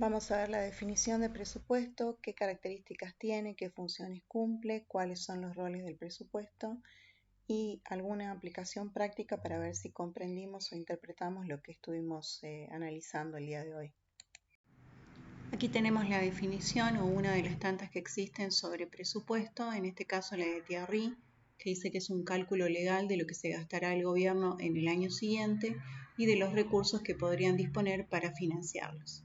Vamos a ver la definición de presupuesto, qué características tiene, qué funciones cumple, cuáles son los roles del presupuesto y alguna aplicación práctica para ver si comprendimos o interpretamos lo que estuvimos analizando el día de hoy. Aquí tenemos la definición o una de las tantas que existen sobre presupuesto, en este caso la de Thierry, que dice que es un cálculo legal de lo que se gastará el gobierno en el año siguiente y de los recursos que podrían disponer para financiarlos.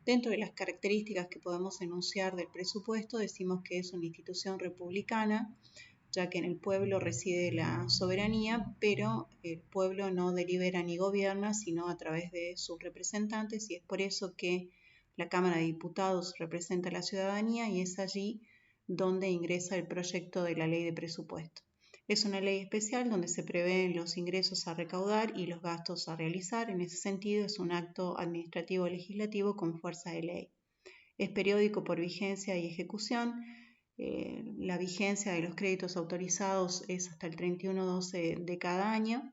Dentro de las características que podemos enunciar del presupuesto, decimos que es una institución republicana, ya que en el pueblo reside la soberanía, pero el pueblo no delibera ni gobierna, sino a través de sus representantes, y es por eso que la Cámara de Diputados representa a la ciudadanía y es allí donde ingresa el proyecto de la ley de presupuesto. Es una ley especial donde se prevén los ingresos a recaudar y los gastos a realizar. En ese sentido, es un acto administrativo legislativo con fuerza de ley. Es periódico por vigencia y ejecución. La vigencia de los créditos autorizados es hasta el 31/12 de cada año.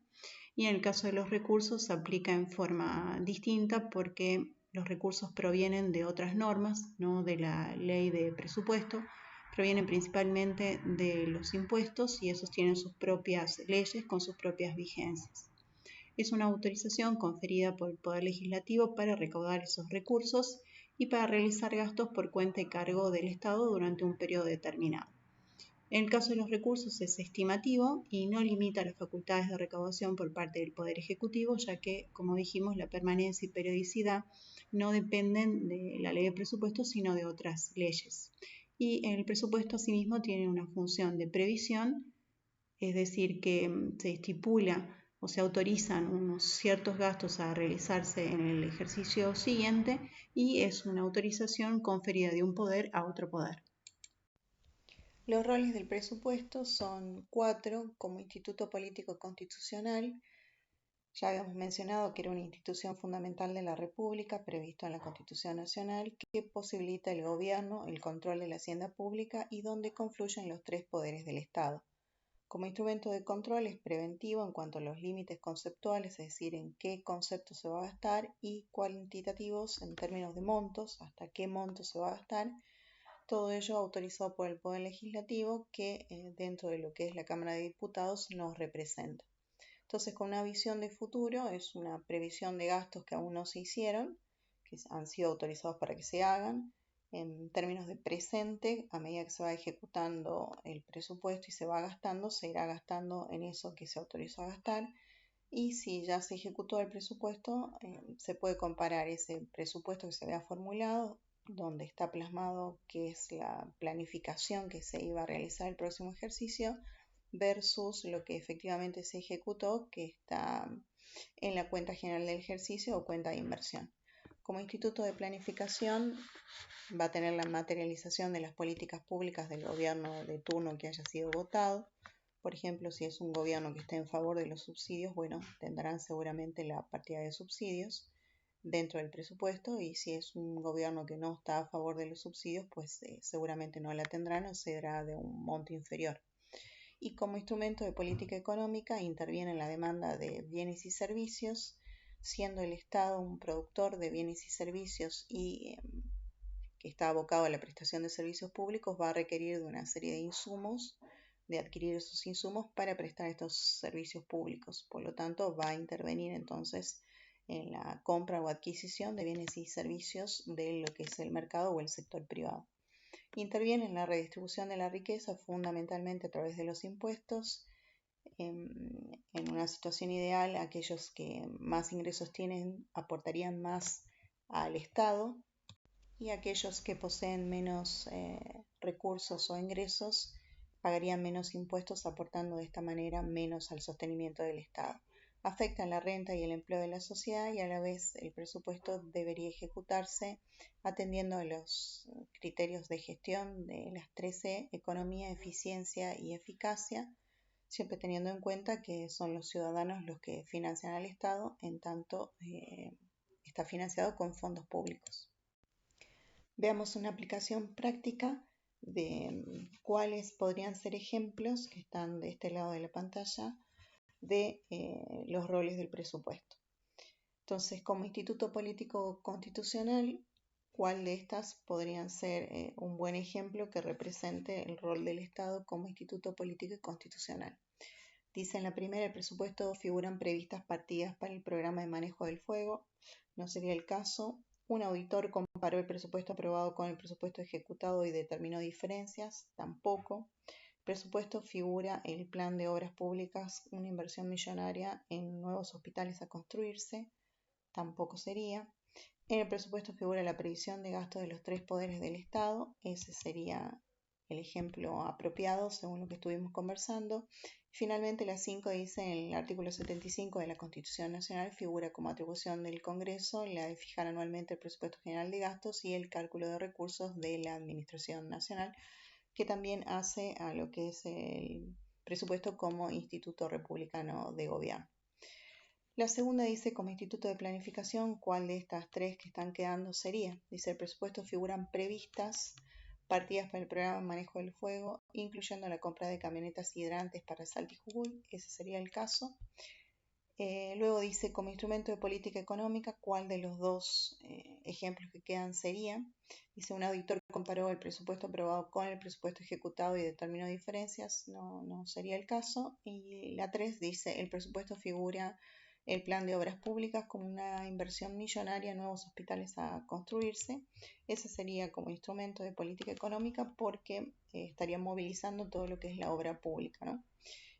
Y en el caso de los recursos se aplica en forma distinta porque los recursos provienen de otras normas, no de la ley de presupuesto, provienen principalmente de los impuestos y esos tienen sus propias leyes con sus propias vigencias. Es una autorización conferida por el Poder Legislativo para recaudar esos recursos y para realizar gastos por cuenta y cargo del Estado durante un periodo determinado. En el caso de los recursos es estimativo y no limita las facultades de recaudación por parte del Poder Ejecutivo, ya que, como dijimos, la permanencia y periodicidad no dependen de la ley de presupuesto, sino de otras leyes. Y el presupuesto asimismo tiene una función de previsión, es decir, que se estipula o se autorizan unos ciertos gastos a realizarse en el ejercicio siguiente y es una autorización conferida de un poder a otro poder. Los roles del presupuesto son 4 como instituto político constitucional. Ya habíamos mencionado que era una institución fundamental de la República, previsto en la Constitución Nacional, que posibilita el gobierno, el control de la hacienda pública y donde confluyen los 3 poderes del Estado. Como instrumento de control es preventivo en cuanto a los límites conceptuales, es decir, en qué concepto se va a gastar, y cuantitativos en términos de montos, hasta qué monto se va a gastar. Todo ello autorizado por el Poder Legislativo que dentro de lo que es la Cámara de Diputados nos representa. Entonces, con una visión de futuro, es una previsión de gastos que aún no se hicieron, que han sido autorizados para que se hagan. En términos de presente, a medida que se va ejecutando el presupuesto y se va gastando, se irá gastando en eso que se autorizó a gastar. Y si ya se ejecutó el presupuesto, se puede comparar ese presupuesto que se había formulado, donde está plasmado qué es la planificación que se iba a realizar el próximo ejercicio, versus lo que efectivamente se ejecutó, que está en la cuenta general del ejercicio o cuenta de inversión. Como instituto de planificación va a tener la materialización de las políticas públicas del gobierno de turno que haya sido votado. Por ejemplo, si es un gobierno que esté en favor de los subsidios, bueno, tendrán seguramente la partida de subsidios dentro del presupuesto, y si es un gobierno que no está a favor de los subsidios, pues seguramente no la tendrán o será de un monto inferior. Y como instrumento de política económica interviene en la demanda de bienes y servicios, siendo el Estado un productor de bienes y servicios y que está abocado a la prestación de servicios públicos, va a requerir de una serie de insumos, de adquirir esos insumos para prestar estos servicios públicos. Por lo tanto, va a intervenir entonces en la compra o adquisición de bienes y servicios de lo que es el mercado o el sector privado. Interviene en la redistribución de la riqueza fundamentalmente a través de los impuestos. En una situación ideal, aquellos que más ingresos tienen aportarían más al Estado y aquellos que poseen menos recursos o ingresos pagarían menos impuestos, aportando de esta manera menos al sostenimiento del Estado. Afectan la renta y el empleo de la sociedad y a la vez el presupuesto debería ejecutarse atendiendo a los criterios de gestión de las 3E, economía, eficiencia y eficacia, siempre teniendo en cuenta que son los ciudadanos los que financian al Estado, en tanto está financiado con fondos públicos. Veamos una aplicación práctica de cuáles podrían ser ejemplos que están de este lado de la pantalla de los roles del presupuesto. Entonces, como instituto político constitucional, cuál de estas podrían ser un buen ejemplo que represente el rol del Estado como instituto político y constitucional. Dice en la primera, el presupuesto figuran previstas partidas para el programa de manejo del fuego. No sería el caso. Un auditor comparó el presupuesto aprobado con el presupuesto ejecutado y determinó diferencias. Tampoco. Presupuesto figura el plan de obras públicas, una inversión millonaria en nuevos hospitales a construirse. Tampoco sería. En el presupuesto figura la previsión de gastos de los 3 poderes del Estado. Ese sería el ejemplo apropiado según lo que estuvimos conversando. Finalmente, la 5 dice en el artículo 75 de la Constitución Nacional figura como atribución del Congreso la de fijar anualmente el presupuesto general de gastos y el cálculo de recursos de la Administración Nacional, que también hace a lo que es el presupuesto como instituto republicano de gobierno. La segunda dice, como instituto de planificación, ¿cuál de estas tres que están quedando sería? Dice, el presupuesto figuran previstas partidas para el programa de manejo del fuego, incluyendo la compra de camionetas hidrantes para Salta y Jujuy. Ese sería el caso. Luego dice, como instrumento de política económica, ¿cuál de los dos ejemplos que quedan sería? Dice, un auditor comparó el presupuesto aprobado con el presupuesto ejecutado y determinó diferencias. No sería el caso. Y la 3 dice, el presupuesto figura el plan de obras públicas como una inversión millonaria en nuevos hospitales a construirse. Ese sería como instrumento de política económica porque estaría movilizando todo lo que es la obra pública, ¿no?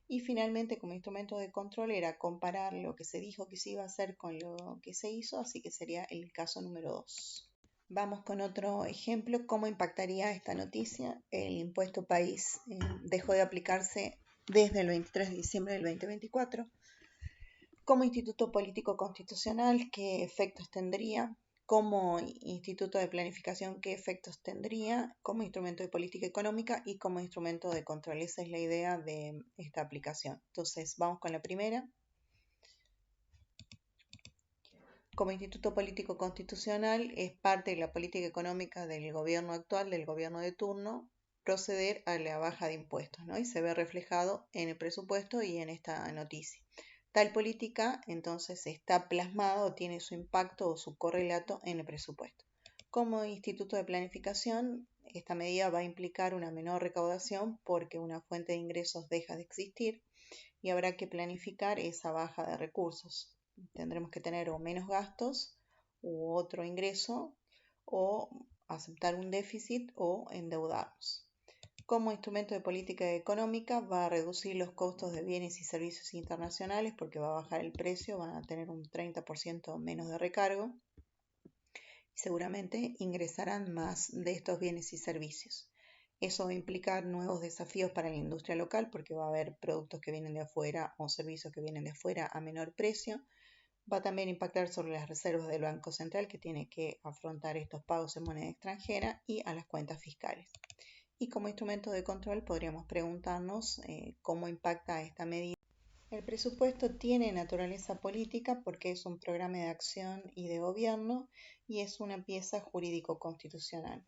Y finalmente, como instrumento de control, era comparar lo que se dijo que se iba a hacer con lo que se hizo, así que sería el caso número 2. Vamos con otro ejemplo, cómo impactaría esta noticia. El impuesto país dejó de aplicarse desde el 23 de diciembre del 2024. Como instituto político constitucional, ¿qué efectos tendría? Como instituto de planificación, ¿qué efectos tendría? Como instrumento de política económica y como instrumento de control. Esa es la idea de esta aplicación. Entonces, vamos con la primera. Como instituto político constitucional, es parte de la política económica del gobierno actual, del gobierno de turno, proceder a la baja de impuestos, ¿no? Y se ve reflejado en el presupuesto y en esta noticia. Tal política entonces está plasmada o tiene su impacto o su correlato en el presupuesto. Como instituto de planificación, esta medida va a implicar una menor recaudación porque una fuente de ingresos deja de existir y habrá que planificar esa baja de recursos. Tendremos que tener o menos gastos u otro ingreso o aceptar un déficit o endeudarnos. Como instrumento de política económica va a reducir los costos de bienes y servicios internacionales porque va a bajar el precio, van a tener un 30% menos de recargo y seguramente ingresarán más de estos bienes y servicios. Eso va a implicar nuevos desafíos para la industria local porque va a haber productos que vienen de afuera o servicios que vienen de afuera a menor precio. Va a también impactar sobre las reservas del Banco Central que tiene que afrontar estos pagos en moneda extranjera y a las cuentas fiscales. Y como instrumento de control podríamos preguntarnos cómo impacta esta medida. El presupuesto tiene naturaleza política porque es un programa de acción y de gobierno y es una pieza jurídico-constitucional.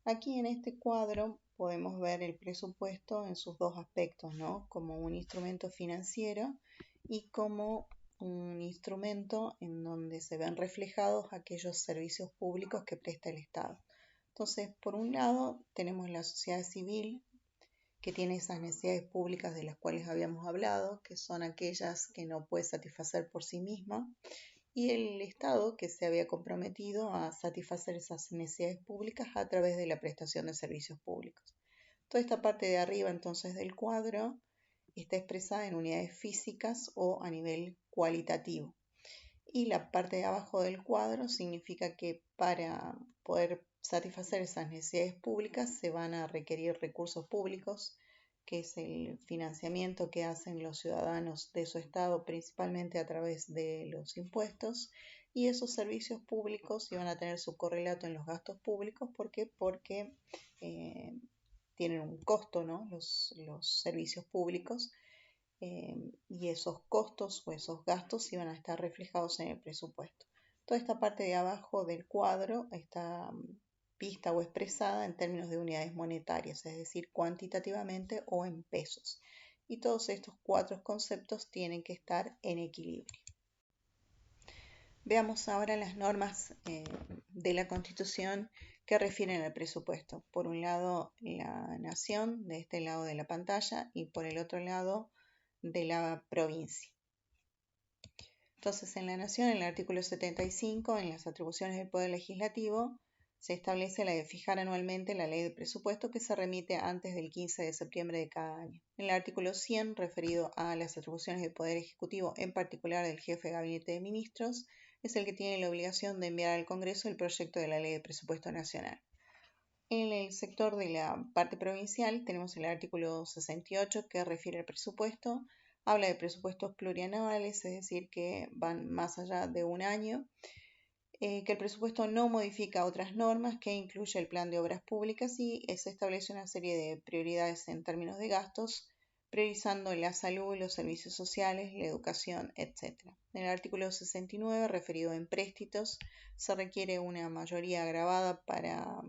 Aquí en este cuadro podemos ver el presupuesto en sus dos aspectos, ¿no? Como un instrumento financiero y como un instrumento en donde se ven reflejados aquellos servicios públicos que presta el Estado. Entonces, por un lado, tenemos la sociedad civil, que tiene esas necesidades públicas de las cuales habíamos hablado, que son aquellas que no puede satisfacer por sí misma, y el Estado, que se había comprometido a satisfacer esas necesidades públicas a través de la prestación de servicios públicos. Toda esta parte de arriba, entonces, del cuadro está expresada en unidades físicas o a nivel cualitativo. Y la parte de abajo del cuadro significa que para poder satisfacer esas necesidades públicas se van a requerir recursos públicos, que es el financiamiento que hacen los ciudadanos de su estado principalmente a través de los impuestos, y esos servicios públicos iban a tener su correlato en los gastos públicos. ¿Por qué? Porque tienen un costo, ¿no? Los servicios públicos. Y esos costos o esos gastos iban a estar reflejados en el presupuesto. Toda esta parte de abajo del cuadro está vista o expresada en términos de unidades monetarias, es decir, cuantitativamente o en pesos. Y todos estos cuatro conceptos tienen que estar en equilibrio. Veamos ahora las normas de la Constitución que refieren al presupuesto. Por un lado, la nación, de este lado de la pantalla, y por el otro lado, de la provincia. Entonces, en la nación, en el artículo 75, en las atribuciones del Poder Legislativo, se establece la de fijar anualmente la ley de presupuesto que se remite antes del 15 de septiembre de cada año. En el artículo 100, referido a las atribuciones del Poder Ejecutivo, en particular del jefe de Gabinete de Ministros, es el que tiene la obligación de enviar al Congreso el proyecto de la ley de presupuesto nacional. En el sector de la parte provincial tenemos el artículo 68 que refiere al presupuesto, habla de presupuestos plurianuales, es decir, que van más allá de un año, que el presupuesto no modifica otras normas, que incluye el plan de obras públicas y se establece una serie de prioridades en términos de gastos, priorizando la salud, los servicios sociales, la educación, etc. En el artículo 69, referido a empréstitos, se requiere una mayoría agravada para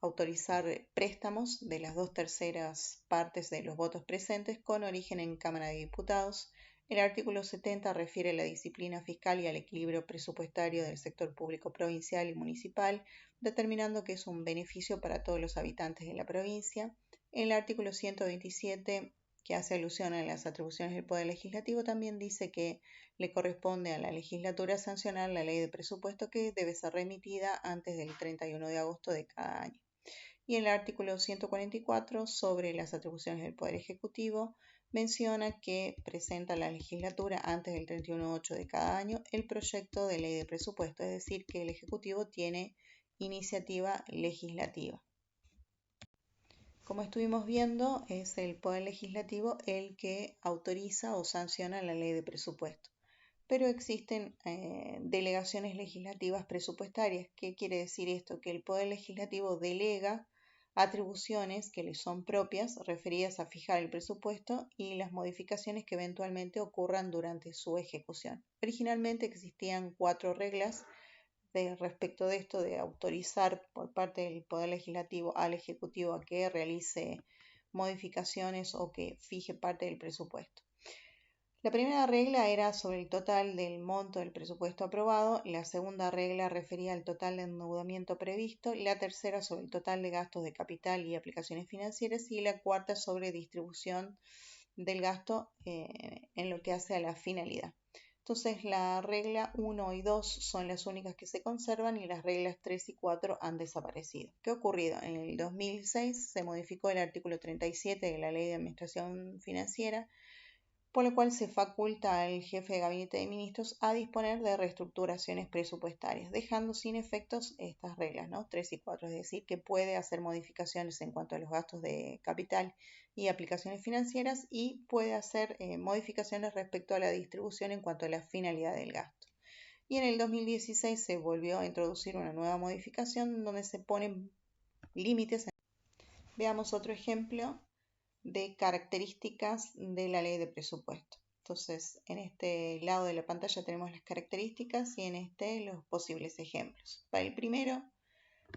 autorizar préstamos de las 2/3 partes de los votos presentes con origen en Cámara de Diputados. El artículo 70 refiere a la disciplina fiscal y al equilibrio presupuestario del sector público provincial y municipal, determinando que es un beneficio para todos los habitantes de la provincia. El artículo 127, que hace alusión a las atribuciones del Poder Legislativo, también dice que le corresponde a la legislatura sancionar la ley de presupuesto que debe ser remitida antes del 31 de agosto de cada año. Y el artículo 144 sobre las atribuciones del Poder Ejecutivo menciona que presenta la legislatura antes del 31/8 de cada año el proyecto de ley de presupuesto, es decir, que el Ejecutivo tiene iniciativa legislativa. Como estuvimos viendo, es el Poder Legislativo el que autoriza o sanciona la ley de presupuesto. Pero existen delegaciones legislativas presupuestarias. ¿Qué quiere decir esto? Que el Poder Legislativo delega atribuciones que le son propias referidas a fijar el presupuesto y las modificaciones que eventualmente ocurran durante su ejecución. Originalmente existían 4 reglas respecto de esto de autorizar por parte del Poder Legislativo al Ejecutivo a que realice modificaciones o que fije parte del presupuesto. La primera regla era sobre el total del monto del presupuesto aprobado, la segunda regla refería al total de endeudamiento previsto, la tercera sobre el total de gastos de capital y aplicaciones financieras y la cuarta sobre distribución del gasto en lo que hace a la finalidad. Entonces la regla 1 y 2 son las únicas que se conservan y las reglas 3 y 4 han desaparecido. ¿Qué ha ocurrido? En el 2006 se modificó el artículo 37 de la Ley de Administración Financiera, por lo cual se faculta al jefe de gabinete de ministros a disponer de reestructuraciones presupuestarias, dejando sin efectos estas reglas, ¿no? 3 y 4, es decir, que puede hacer modificaciones en cuanto a los gastos de capital y aplicaciones financieras y puede hacer modificaciones respecto a la distribución en cuanto a la finalidad del gasto. Y en el 2016 se volvió a introducir una nueva modificación donde se ponen límites. Veamos otro ejemplo de características de la ley de presupuesto. Entonces, en este lado de la pantalla tenemos las características y en este los posibles ejemplos. Para el primero,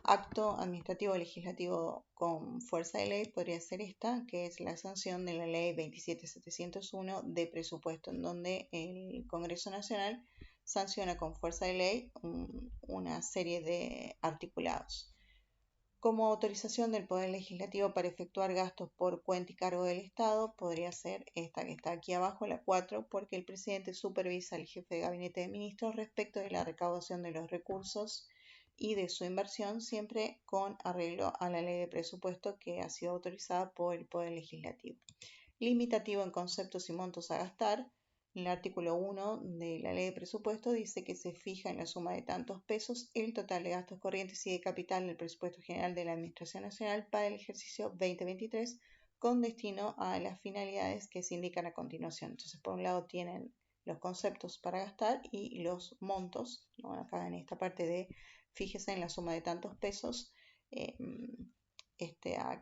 acto administrativo legislativo con fuerza de ley podría ser esta, que es la sanción de la ley 27701 de presupuesto, en donde el Congreso Nacional sanciona con fuerza de ley una serie de articulados. Como autorización del Poder Legislativo para efectuar gastos por cuenta y cargo del Estado, podría ser esta que está aquí abajo, la 4, porque el presidente supervisa al jefe de gabinete de ministros respecto de la recaudación de los recursos y de su inversión, siempre con arreglo a la ley de presupuesto que ha sido autorizada por el Poder Legislativo. Limitativo en conceptos y montos a gastar. El artículo 1 de la ley de presupuesto dice que se fija en la suma de tantos pesos el total de gastos corrientes y de capital del presupuesto general de la Administración Nacional para el ejercicio 2023 con destino a las finalidades que se indican a continuación. Entonces, por un lado tienen los conceptos para gastar y los montos, ¿no? Acá en esta parte de fíjese en la suma de tantos pesos,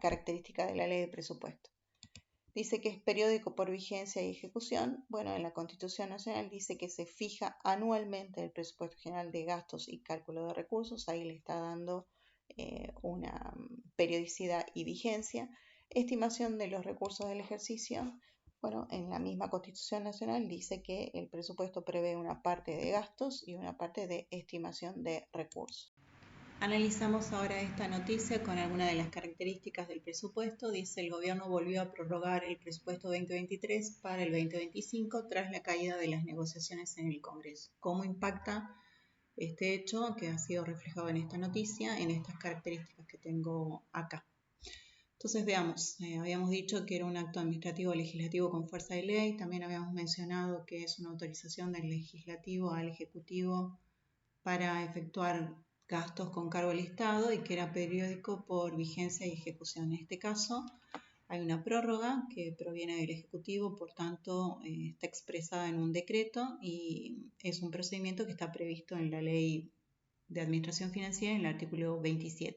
característica de la ley de presupuesto. Dice que es periódico por vigencia y ejecución. Bueno, en la Constitución Nacional dice que se fija anualmente el presupuesto general de gastos y cálculo de recursos. Ahí le está dando una periodicidad y vigencia. Estimación de los recursos del ejercicio. Bueno, en la misma Constitución Nacional dice que el presupuesto prevé una parte de gastos y una parte de estimación de recursos. Analizamos ahora esta noticia con algunas de las características del presupuesto. Dice: el gobierno volvió a prorrogar el presupuesto 2023 para el 2025 tras la caída de las negociaciones en el Congreso. ¿Cómo impacta este hecho que ha sido reflejado en esta noticia, en estas características que tengo acá? Entonces veamos, habíamos dicho que era un acto administrativo legislativo con fuerza de ley, también habíamos mencionado que es una autorización del legislativo al ejecutivo para efectuar gastos con cargo al Estado y que era periódico por vigencia y ejecución. En este caso hay una prórroga que proviene del Ejecutivo, por tanto está expresada en un decreto y es un procedimiento que está previsto en la Ley de Administración Financiera en el artículo 27.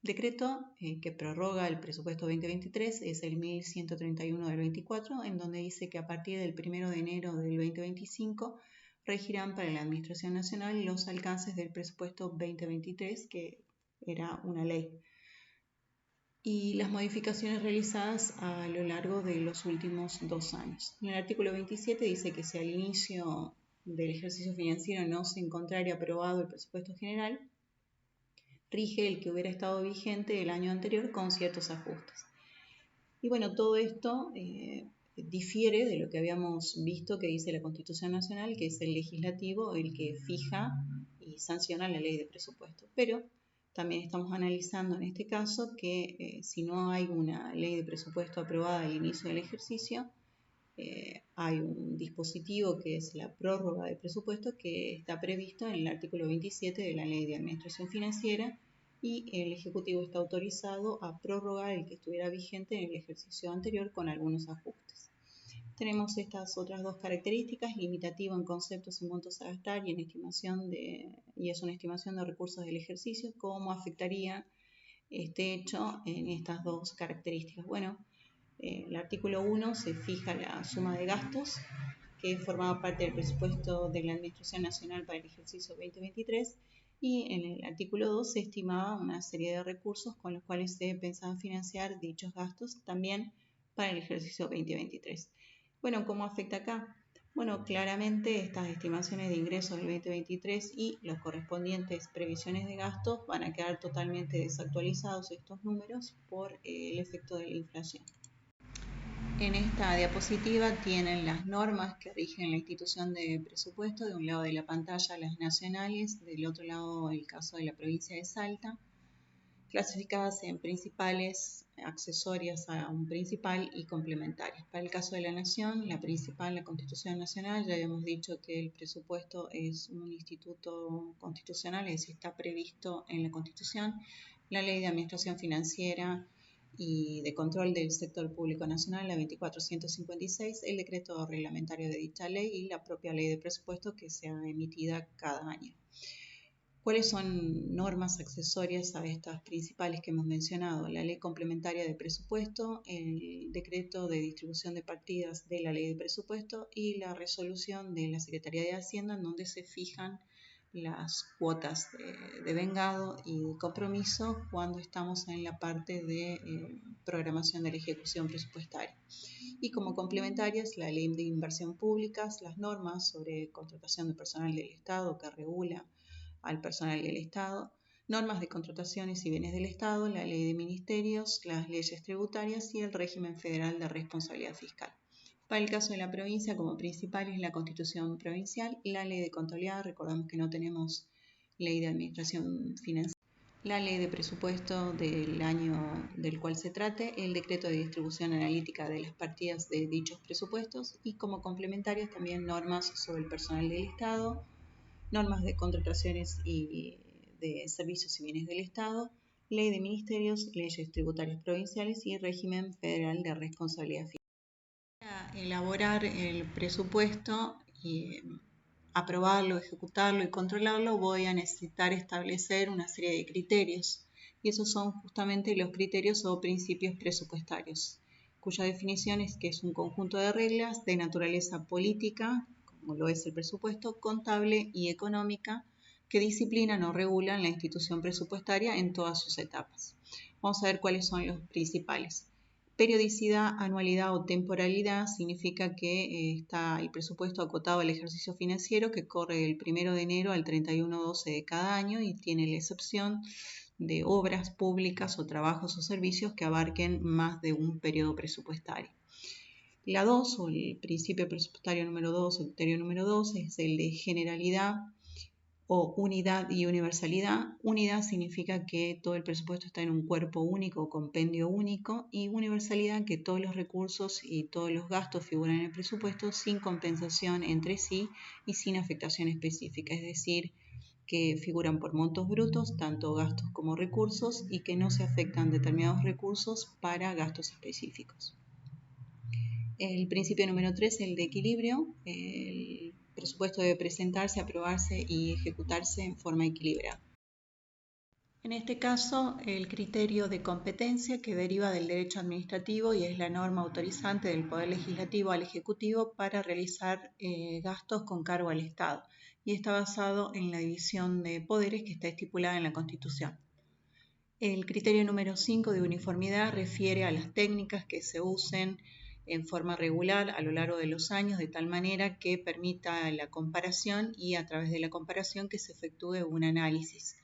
El decreto que prorroga el presupuesto 2023 es el 1131 del 24, en donde dice que a partir del 1 de enero del 2025 regirán para la Administración Nacional los alcances del presupuesto 2023, que era una ley, y las modificaciones realizadas a lo largo de los últimos 2 años. En el artículo 27 dice que si al inicio del ejercicio financiero no se encontrara aprobado el presupuesto general, rige el que hubiera estado vigente el año anterior con ciertos ajustes. Y bueno, todo esto difiere de lo que habíamos visto que dice la Constitución Nacional, que es el legislativo el que fija y sanciona la ley de presupuesto. Pero también estamos analizando en este caso que si no hay una ley de presupuesto aprobada al inicio del ejercicio, hay un dispositivo que es la prórroga de presupuesto que está previsto en el artículo 27 de la Ley de Administración Financiera, y el Ejecutivo está autorizado a prorrogar el que estuviera vigente en el ejercicio anterior con algunos ajustes. Tenemos estas otras dos características: limitativo en conceptos y montos a gastar y es una estimación de recursos del ejercicio. ¿Cómo afectaría este hecho en estas dos características? Bueno, el artículo 1 se fija la suma de gastos que formaba parte del presupuesto de la Administración Nacional para el ejercicio 2023, y en el artículo 2 se estimaba una serie de recursos con los cuales se pensaban financiar dichos gastos también para el ejercicio 2023. Bueno, ¿cómo afecta acá? Bueno, claramente estas estimaciones de ingresos del 2023 y los correspondientes previsiones de gastos van a quedar totalmente desactualizados estos números por el efecto de la inflación. En esta diapositiva tienen las normas que rigen la institución de presupuesto, de un lado de la pantalla las nacionales, del otro lado el caso de la provincia de Salta, clasificadas en principales, accesorias a un principal y complementarias. Para el caso de la nación, la principal, la Constitución Nacional, ya habíamos dicho que el presupuesto es un instituto constitucional, es decir, está previsto en la Constitución, la Ley de Administración Financiera y de Control del Sector Público Nacional, la 2456, el decreto reglamentario de dicha ley y la propia ley de presupuesto que se ha emitida cada año. ¿Cuáles son normas accesorias a estas principales que hemos mencionado? La ley complementaria de presupuesto, el decreto de distribución de partidas de la ley de presupuesto y la resolución de la Secretaría de Hacienda, en donde se fijan las cuotas de vengado y de compromiso cuando estamos en la parte de programación de la ejecución presupuestaria. Y como complementarias, la ley de inversión pública, las normas sobre contratación de personal del Estado que regula al personal del Estado, normas de contrataciones y bienes del Estado, la ley de ministerios, las leyes tributarias y el régimen federal de responsabilidad fiscal. Para el caso de la provincia, como principal es la Constitución provincial, la ley de contabilidad, recordamos que no tenemos ley de administración financiera, la ley de presupuesto del año del cual se trate, el decreto de distribución analítica de las partidas de dichos presupuestos, y como complementarias también normas sobre el personal del Estado, normas de contrataciones y de servicios y bienes del Estado, ley de ministerios, leyes tributarias provinciales y régimen federal de responsabilidad fiscal. Para elaborar el presupuesto y aprobarlo, ejecutarlo y controlarlo, voy a necesitar establecer una serie de criterios, y esos son justamente los criterios o principios presupuestarios, cuya definición es que es un conjunto de reglas de naturaleza política, como lo es el presupuesto, contable y económica, que disciplinan o regulan la institución presupuestaria en todas sus etapas. Vamos a ver cuáles son los principales. Periodicidad, anualidad o temporalidad significa que está el presupuesto acotado al ejercicio financiero que corre del 1 de enero al 31/12 de cada año y tiene la excepción de obras públicas o trabajos o servicios que abarquen más de un periodo presupuestario. La 2 o el principio presupuestario número 2 o criterio número 2 es el de generalidad o unidad y universalidad. Unidad significa que todo el presupuesto está en un cuerpo único o compendio único, y universalidad que todos los recursos y todos los gastos figuran en el presupuesto sin compensación entre sí y sin afectación específica, es decir, que figuran por montos brutos, tanto gastos como recursos, y que no se afectan determinados recursos para gastos específicos. El principio número 3, el de equilibrio. El presupuesto debe presentarse, aprobarse y ejecutarse en forma equilibrada. En este caso, el criterio de competencia que deriva del derecho administrativo y es la norma autorizante del Poder Legislativo al Ejecutivo para realizar gastos con cargo al Estado, y está basado en la división de poderes que está estipulada en la Constitución. El criterio número 5 de uniformidad refiere a las técnicas que se usen en forma regular a lo largo de los años, de tal manera que permita la comparación y a través de la comparación que se efectúe un análisis.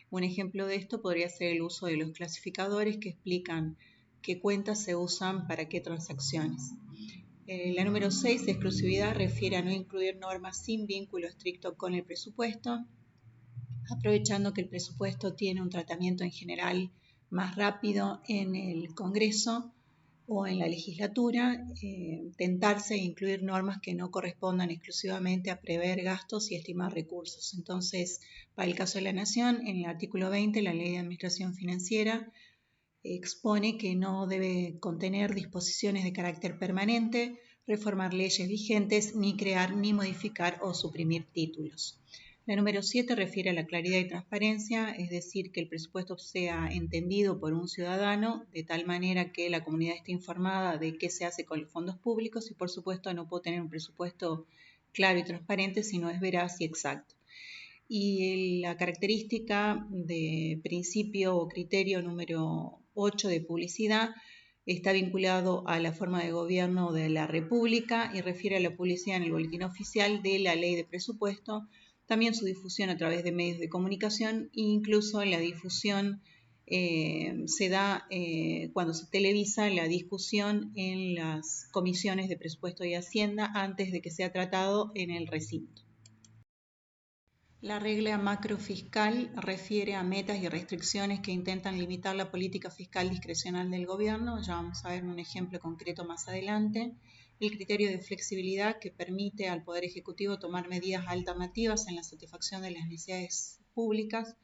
Un ejemplo de esto podría ser el uso de los clasificadores que explican qué cuentas se usan para qué transacciones. La número 6 de exclusividad refiere a no incluir normas sin vínculo estricto con el presupuesto, aprovechando que el presupuesto tiene un tratamiento en general más rápido en el Congreso o en la legislatura, tentarse a incluir normas que no correspondan exclusivamente a prever gastos y estimar recursos. Entonces, para el caso de la Nación, en el artículo 20, la Ley de Administración Financiera expone que no debe contener disposiciones de carácter permanente, reformar leyes vigentes, ni crear ni modificar o suprimir títulos. La número 7 refiere a la claridad y transparencia, es decir, que el presupuesto sea entendido por un ciudadano de tal manera que la comunidad esté informada de qué se hace con los fondos públicos, y por supuesto no puedo tener un presupuesto claro y transparente si no es veraz y exacto. Y la característica de principio o criterio número 8 de publicidad está vinculado a la forma de gobierno de la República y refiere a la publicidad en el boletín oficial de la ley de presupuesto, también su difusión a través de medios de comunicación e incluso la difusión se da cuando se televisa la discusión en las comisiones de presupuesto y hacienda antes de que sea tratado en el recinto. La regla macrofiscal refiere a metas y restricciones que intentan limitar la política fiscal discrecional del gobierno. Ya vamos a ver un ejemplo concreto más adelante. El criterio de flexibilidad que permite al Poder Ejecutivo tomar medidas alternativas en la satisfacción de las necesidades públicas,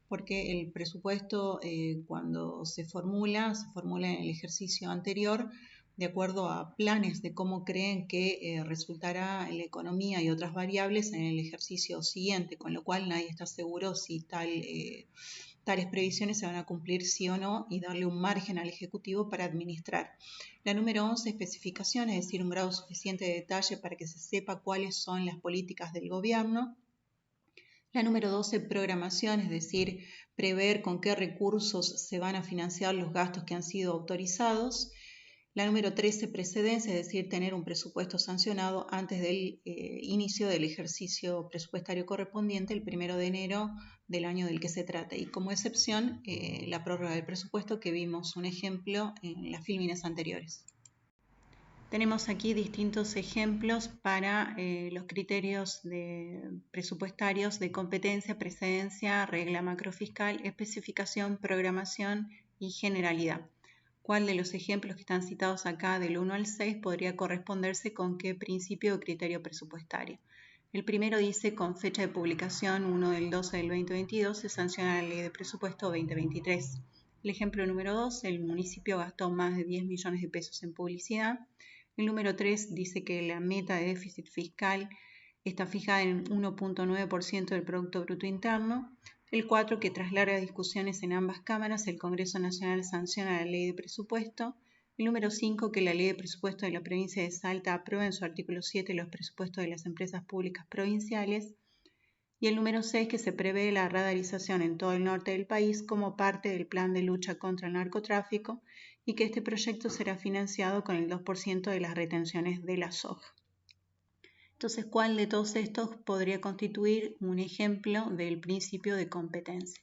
porque el presupuesto cuando se formula en el ejercicio anterior de acuerdo a planes de cómo creen que resultará la economía y otras variables en el ejercicio siguiente, con lo cual nadie está seguro si tales previsiones se van a cumplir sí o no, y darle un margen al Ejecutivo para administrar. La número 11, especificación, es decir, un grado suficiente de detalle para que se sepa cuáles son las políticas del gobierno. La número 12, programación, es decir, prever con qué recursos se van a financiar los gastos que han sido autorizados. La número 13, precedencia, es decir, tener un presupuesto sancionado antes del inicio del ejercicio presupuestario correspondiente, el 1 de enero del año del que se trata. Y como excepción, la prórroga del presupuesto, que vimos un ejemplo en las filminas anteriores. Tenemos aquí distintos ejemplos para los criterios presupuestarios de competencia, precedencia, regla macrofiscal, especificación, programación y generalidad. ¿Cuál de los ejemplos que están citados acá del 1 al 6 podría corresponderse con qué principio o criterio presupuestario? El primero dice: con fecha de publicación 1 del 12 del 2022 se sanciona la ley de presupuesto 2023. El ejemplo número 2, el municipio gastó más de 10 millones de pesos en publicidad. El número 3 dice que la meta de déficit fiscal está fijada en 1.9% del Producto Bruto Interno. El 4, que tras largas discusiones en ambas cámaras, el Congreso Nacional sanciona la ley de presupuesto. El número 5, que la ley de presupuesto de la provincia de Salta aprueba en su artículo 7 los presupuestos de las empresas públicas provinciales. Y el número 6, que se prevé la radarización en todo el norte del país como parte del plan de lucha contra el narcotráfico y que este proyecto será financiado con el 2% de las retenciones de la soja. Entonces, ¿cuál de todos estos podría constituir un ejemplo del principio de competencia?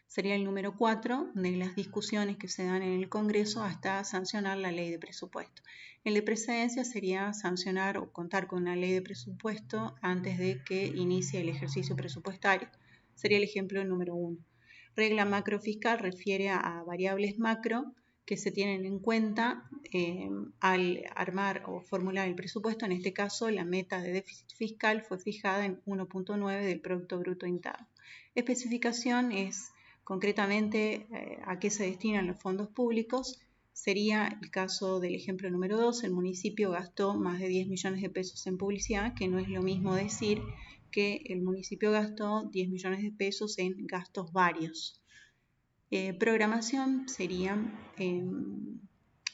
Sería el número 4 de las discusiones que se dan en el Congreso hasta sancionar la ley de presupuesto. El de precedencia sería sancionar o contar con una ley de presupuesto antes de que inicie el ejercicio presupuestario. Sería el ejemplo número 1. Regla macrofiscal refiere a variables macro que se tienen en cuenta al armar o formular el presupuesto. En este caso, la meta de déficit fiscal fue fijada en 1.9 del Producto Bruto Interno. Especificación es concretamente a qué se destinan los fondos públicos. Sería el caso del ejemplo número 2, el municipio gastó más de 10 millones de pesos en publicidad, que no es lo mismo decir que el municipio gastó 10 millones de pesos en gastos varios. Programación sería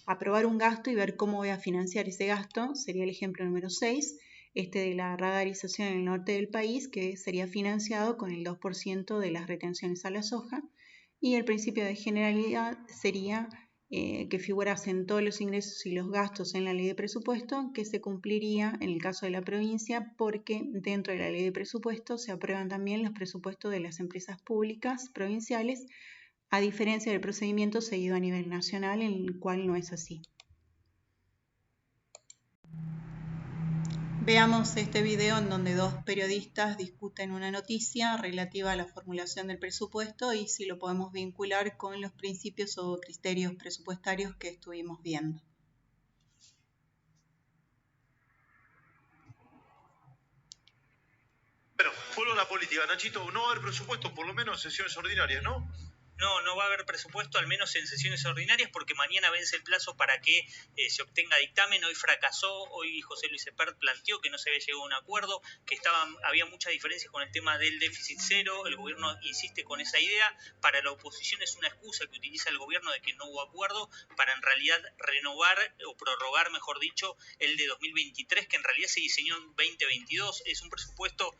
aprobar un gasto y ver cómo voy a financiar ese gasto, sería el ejemplo número 6, de la radarización en el norte del país, que sería financiado con el 2% de las retenciones a la soja, y el principio de generalidad sería que figurasen todos los ingresos y los gastos en la ley de presupuesto, que se cumpliría en el caso de la provincia, porque dentro de la ley de presupuesto se aprueban también los presupuestos de las empresas públicas provinciales, a diferencia del procedimiento seguido a nivel nacional, en el cual no es así. Veamos este video en donde dos periodistas discuten una noticia relativa a la formulación del presupuesto y si lo podemos vincular con los principios o criterios presupuestarios que estuvimos viendo. Bueno, vuelvo a la política. Nachito, no va a haber presupuesto, por lo menos en sesiones ordinarias, ¿no? No va a haber presupuesto, al menos en sesiones ordinarias, porque mañana vence el plazo para que se obtenga dictamen. Hoy fracasó, hoy José Luis Espert planteó que no se había llegado a un acuerdo, que había muchas diferencias con el tema del déficit cero. El gobierno insiste con esa idea. Para la oposición es una excusa que utiliza el gobierno de que no hubo acuerdo para en realidad renovar o prorrogar, mejor dicho, el de 2023, que en realidad se diseñó en 2022. Es un presupuesto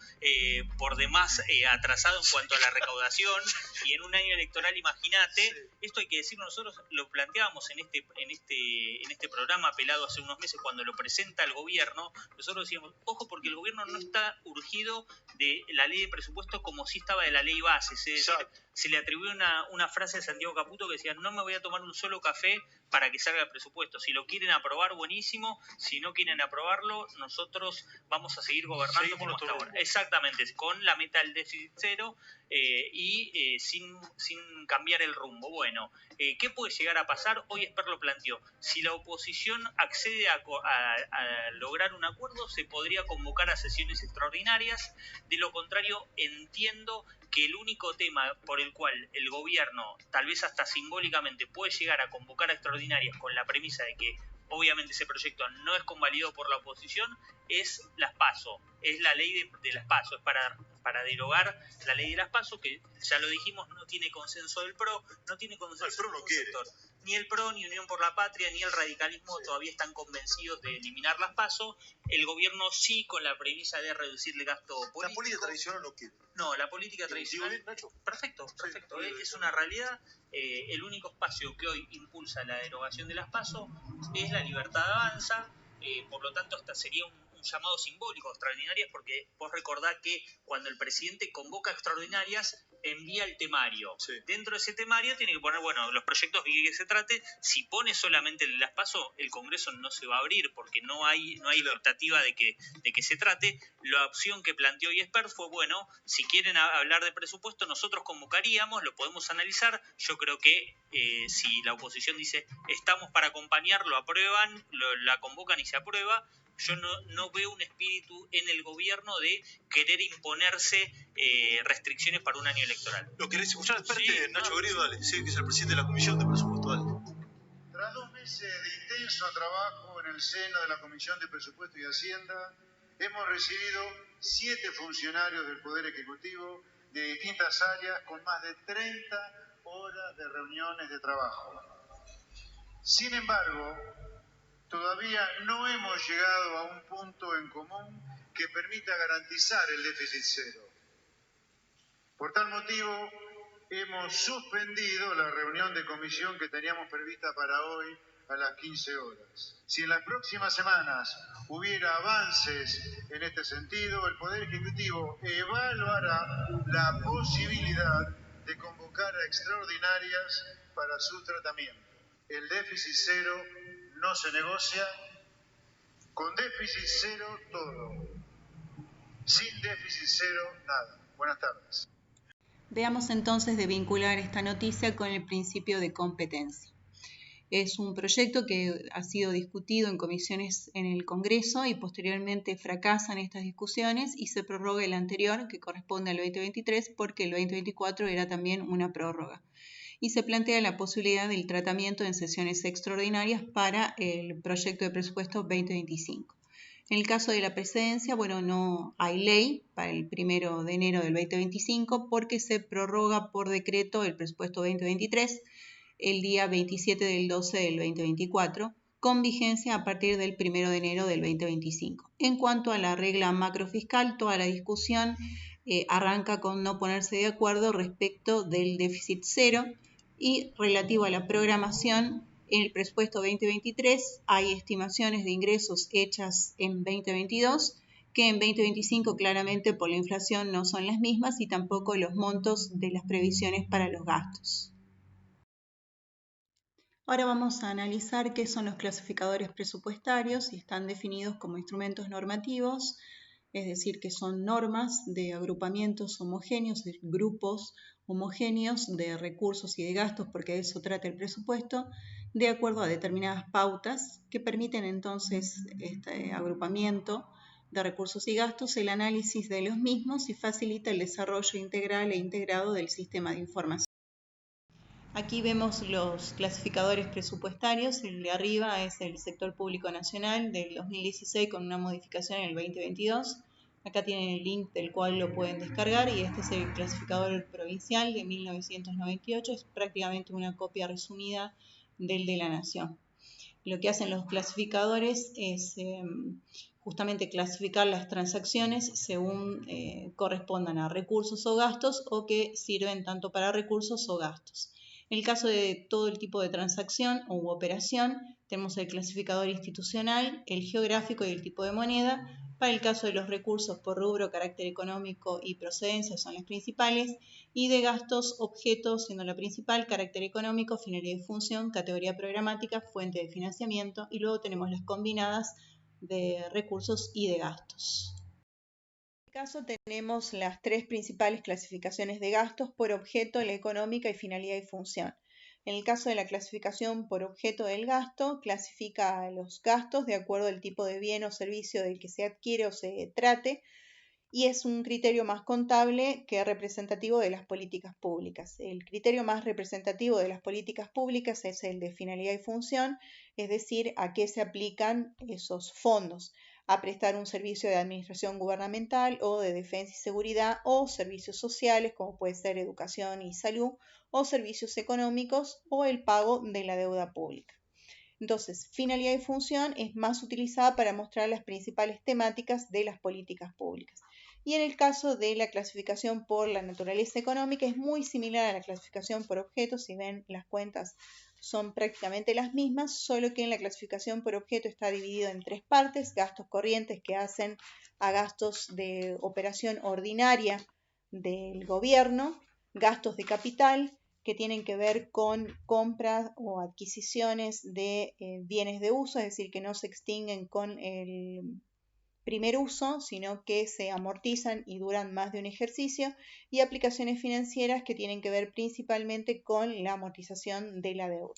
por demás atrasado en cuanto a la recaudación, y en un año electoral, imagínate, sí. Esto hay que decirlo, nosotros lo planteábamos en este programa apelado hace unos meses cuando lo presenta el gobierno. Nosotros decíamos, ojo, porque el gobierno no está urgido de la ley de presupuesto como si estaba de la ley base. Es decir, se le atribuyó una frase de Santiago Caputo que decía: no me voy a tomar un solo café para que salga el presupuesto. Si lo quieren aprobar, buenísimo. Si no quieren aprobarlo, nosotros vamos a seguir gobernando como hasta ahora. Exactamente, con la meta del déficit cero y sin cambiar el rumbo. Bueno, ¿qué puede llegar a pasar? Hoy Espert lo planteó. Si la oposición accede a lograr un acuerdo, se podría convocar a sesiones extraordinarias. De lo contrario, entiendo que el único tema por el cual el gobierno, tal vez hasta simbólicamente, puede llegar a convocar a extraordinarias con la premisa de que obviamente ese proyecto no es convalidado por la oposición, es las PASO, es la ley de las PASO, es para derogar la ley de las PASO, que ya lo dijimos, no tiene consenso del PRO, no tiene consenso del sector. Ni el PRO, ni Unión por la Patria, ni el radicalismo todavía están convencidos de eliminar las PASO. El gobierno sí, con la premisa de reducir el gasto político. La política tradicional no quiere. No, la política tradicional... Perfecto. Sí, es una realidad. El único espacio que hoy impulsa la derogación de las PASO es la Libertad Avanza. Por lo tanto, hasta sería un llamado simbólico a extraordinarias, porque vos recordás que cuando el presidente convoca extraordinarias, envía el temario. Sí. Dentro de ese temario tiene que poner, bueno, los proyectos de que se trate. Si pone solamente el de las PASO, el Congreso no se va a abrir porque no hay expectativa de que se trate. La opción que planteó Espert fue, bueno, si quieren hablar de presupuesto, nosotros convocaríamos, lo podemos analizar. Yo creo que si la oposición dice estamos para acompañar, lo aprueban, la convocan y se aprueba. Yo no veo un espíritu en el gobierno de querer imponerse restricciones para un año electoral. ¿Lo querés escuchar? Espérate, sí, Nacho Grillo, dale. Sí, que es el presidente de la Comisión de Presupuesto, dale. Tras 2 meses de intenso trabajo en el seno de la Comisión de Presupuesto y Hacienda, hemos recibido 7 funcionarios del Poder Ejecutivo de distintas áreas con más de 30 horas de reuniones de trabajo. Sin embargo, todavía no hemos llegado a un punto en común que permita garantizar el déficit cero. Por tal motivo, hemos suspendido la reunión de comisión que teníamos prevista para hoy a las 15 horas. Si en las próximas semanas hubiera avances en este sentido, el Poder Ejecutivo evaluará la posibilidad de convocar a extraordinarias para su tratamiento. El déficit cero no se negocia, con déficit cero todo, sin déficit cero nada. Buenas tardes. Veamos entonces de vincular esta noticia con el principio de competencia. Es un proyecto que ha sido discutido en comisiones en el Congreso y posteriormente fracasan estas discusiones y se prorroga el anterior, que corresponde al 2023, porque el 2024 era también una prórroga. Y se plantea la posibilidad del tratamiento en sesiones extraordinarias para el proyecto de presupuesto 2025. En el caso de la precedencia, no hay ley para el 1 de enero del 2025 porque se prorroga por decreto el presupuesto 2023 el día 27 del 12 del 2024, con vigencia a partir del 1 de enero del 2025. En cuanto a la regla macrofiscal, toda la discusión arranca con no ponerse de acuerdo respecto del déficit cero y relativo a la programación. En el presupuesto 2023 hay estimaciones de ingresos hechas en 2022 que en 2025 claramente por la inflación no son las mismas y tampoco los montos de las previsiones para los gastos. Ahora vamos a analizar qué son los clasificadores presupuestarios y están definidos como instrumentos normativos, es decir, que son normas de agrupamientos homogéneos, de grupos homogéneos de recursos y de gastos, porque de eso trata el presupuesto, de acuerdo a determinadas pautas que permiten entonces este agrupamiento de recursos y gastos, el análisis de los mismos y facilita el desarrollo integral e integrado del sistema de información. Aquí vemos los clasificadores presupuestarios, el de arriba es el sector público nacional del 2016 con una modificación en el 2022. Acá tienen el link del cual lo pueden descargar y este es el clasificador provincial de 1998, es prácticamente una copia resumida del de la Nación. Lo que hacen los clasificadores es justamente clasificar las transacciones según correspondan a recursos o gastos o que sirven tanto para recursos o gastos. En el caso de todo el tipo de transacción u operación, tenemos el clasificador institucional, el geográfico y el tipo de moneda. Para el caso de los recursos por rubro, carácter económico y procedencia son las principales, y de gastos, objetos siendo la principal, carácter económico, finalidad y función, categoría programática, fuente de financiamiento, y luego tenemos las combinadas de recursos y de gastos. En este caso tenemos las tres principales clasificaciones de gastos por objeto, la económica y finalidad y función. En el caso de la clasificación por objeto del gasto, clasifica los gastos de acuerdo al tipo de bien o servicio del que se adquiere o se trate y es un criterio más contable que representativo de las políticas públicas. El criterio más representativo de las políticas públicas es el de finalidad y función, es decir, a qué se aplican esos fondos, a prestar un servicio de administración gubernamental o de defensa y seguridad o servicios sociales como puede ser educación y salud o servicios económicos o el pago de la deuda pública. Entonces, finalidad y función es más utilizada para mostrar las principales temáticas de las políticas públicas. Y en el caso de la clasificación por la naturaleza económica es muy similar a la clasificación por objeto, si ven las cuentas son prácticamente las mismas, solo que en la clasificación por objeto está dividido en tres partes: gastos corrientes que hacen a gastos de operación ordinaria del gobierno, gastos de capital que tienen que ver con compras o adquisiciones de bienes de uso, es decir, que no se extinguen con el primer uso, sino que se amortizan y duran más de un ejercicio, y aplicaciones financieras que tienen que ver principalmente con la amortización de la deuda.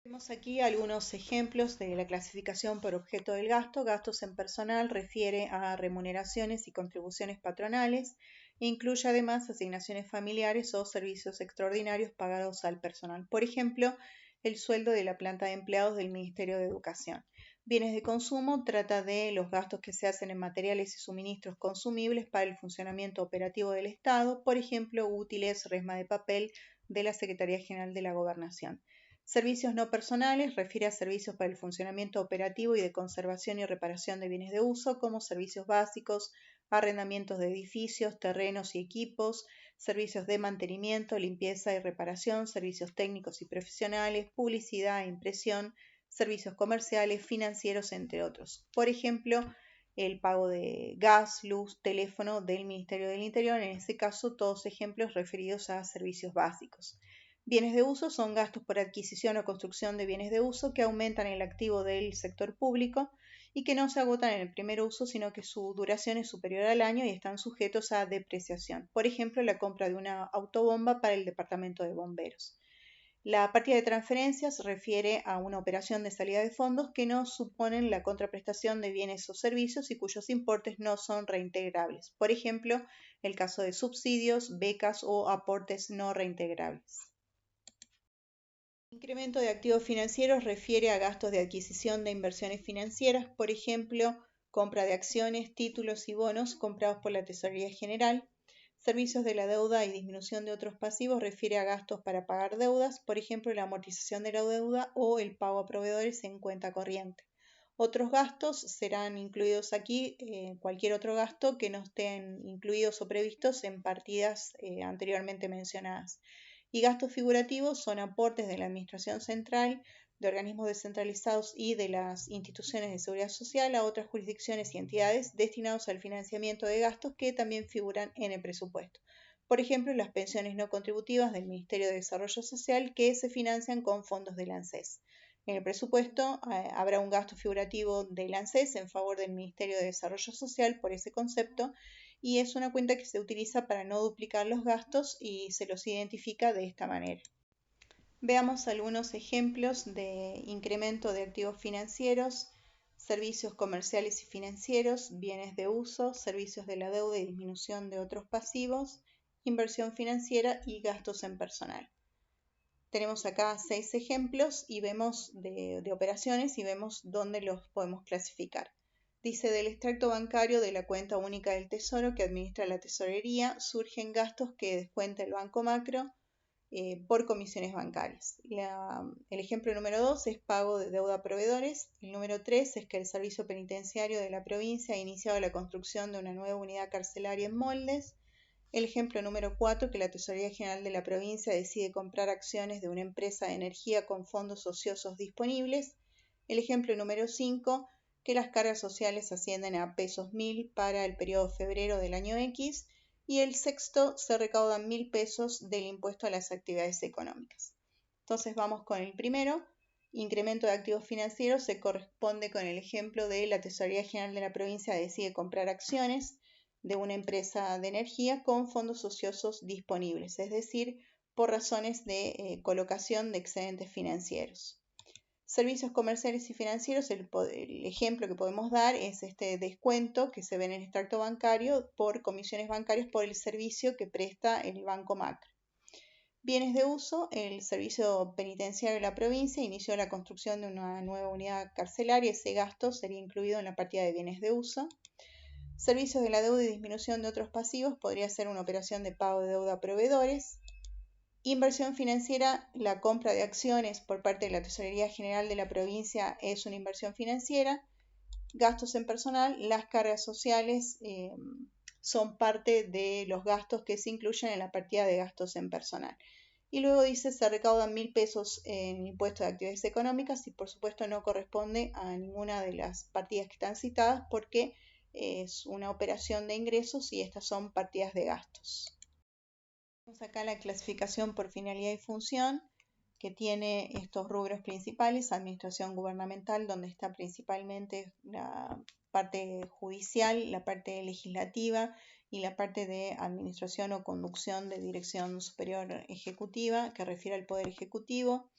Vemos aquí algunos ejemplos de la clasificación por objeto del gasto. Gastos en personal refiere a remuneraciones y contribuciones patronales e incluye además asignaciones familiares o servicios extraordinarios pagados al personal. Por ejemplo, el sueldo de la planta de empleados del Ministerio de Educación. Bienes de consumo trata de los gastos que se hacen en materiales y suministros consumibles para el funcionamiento operativo del Estado, por ejemplo, útiles, resma de papel de la Secretaría General de la Gobernación. Servicios no personales refiere a servicios para el funcionamiento operativo y de conservación y reparación de bienes de uso, como servicios básicos, arrendamientos de edificios, terrenos y equipos, servicios de mantenimiento, limpieza y reparación, servicios técnicos y profesionales, publicidad e impresión, servicios comerciales, financieros, entre otros. Por ejemplo, el pago de gas, luz, teléfono del Ministerio del Interior, en este caso todos ejemplos referidos a servicios básicos. Bienes de uso son gastos por adquisición o construcción de bienes de uso que aumentan el activo del sector público y que no se agotan en el primer uso, sino que su duración es superior al año y están sujetos a depreciación. Por ejemplo, la compra de una autobomba para el Departamento de Bomberos. La partida de transferencias refiere a una operación de salida de fondos que no suponen la contraprestación de bienes o servicios y cuyos importes no son reintegrables. Por ejemplo, el caso de subsidios, becas o aportes no reintegrables. Incremento de activos financieros refiere a gastos de adquisición de inversiones financieras, por ejemplo, compra de acciones, títulos y bonos comprados por la Tesorería General. Servicios de la deuda y disminución de otros pasivos refiere a gastos para pagar deudas, por ejemplo, la amortización de la deuda o el pago a proveedores en cuenta corriente. Otros gastos serán incluidos aquí, cualquier otro gasto que no estén incluidos o previstos en partidas anteriormente mencionadas. Y gastos figurativos son aportes de la Administración Central, de organismos descentralizados y de las instituciones de seguridad social a otras jurisdicciones y entidades destinados al financiamiento de gastos que también figuran en el presupuesto. Por ejemplo, las pensiones no contributivas del Ministerio de Desarrollo Social que se financian con fondos del ANSES. En el presupuesto habrá un gasto figurativo del ANSES en favor del Ministerio de Desarrollo Social por ese concepto y es una cuenta que se utiliza para no duplicar los gastos y se los identifica de esta manera. Veamos algunos ejemplos de incremento de activos financieros, servicios comerciales y financieros, bienes de uso, servicios de la deuda y disminución de otros pasivos, inversión financiera y gastos en personal. Tenemos acá 6 ejemplos y vemos de operaciones y vemos dónde los podemos clasificar. Dice, del extracto bancario de la cuenta única del Tesoro que administra la Tesorería, surgen gastos que descuenta el Banco Macro por comisiones bancarias. El ejemplo número 2 es pago de deuda a proveedores. El número 3 es que el Servicio Penitenciario de la provincia ha iniciado la construcción de una nueva unidad carcelaria en Moldes. El ejemplo número 4, que la Tesorería General de la provincia decide comprar acciones de una empresa de energía con fondos ociosos disponibles. El ejemplo número 5, que las cargas sociales ascienden a pesos 1.000 para el periodo febrero del año X. Y el sexto, se recaudan 1.000 pesos del impuesto a las actividades económicas. Entonces vamos con el primero. Incremento de activos financieros se corresponde con el ejemplo de la Tesorería General de la provincia decide comprar acciones de una empresa de energía con fondos ociosos disponibles, es decir, por razones de colocación de excedentes financieros. Servicios comerciales y financieros, el ejemplo que podemos dar es este descuento que se ve en el extracto bancario por comisiones bancarias por el servicio que presta el Banco Macro. Bienes de uso, el Servicio Penitenciario de la provincia inició la construcción de una nueva unidad carcelaria, ese gasto sería incluido en la partida de bienes de uso. Servicios de la deuda y disminución de otros pasivos podría ser una operación de pago de deuda a proveedores. Inversión financiera, la compra de acciones por parte de la Tesorería General de la provincia es una inversión financiera. Gastos en personal, las cargas sociales son parte de los gastos que se incluyen en la partida de gastos en personal. Y luego dice, se recaudan 1.000 pesos en impuesto de actividades económicas y por supuesto no corresponde a ninguna de las partidas que están citadas porque es una operación de ingresos y estas son partidas de gastos. Vemos acá la clasificación por finalidad y función que tiene estos rubros principales: administración gubernamental, donde está principalmente la parte judicial, la parte legislativa y la parte de administración o conducción de dirección superior ejecutiva, que refiere al poder ejecutivo.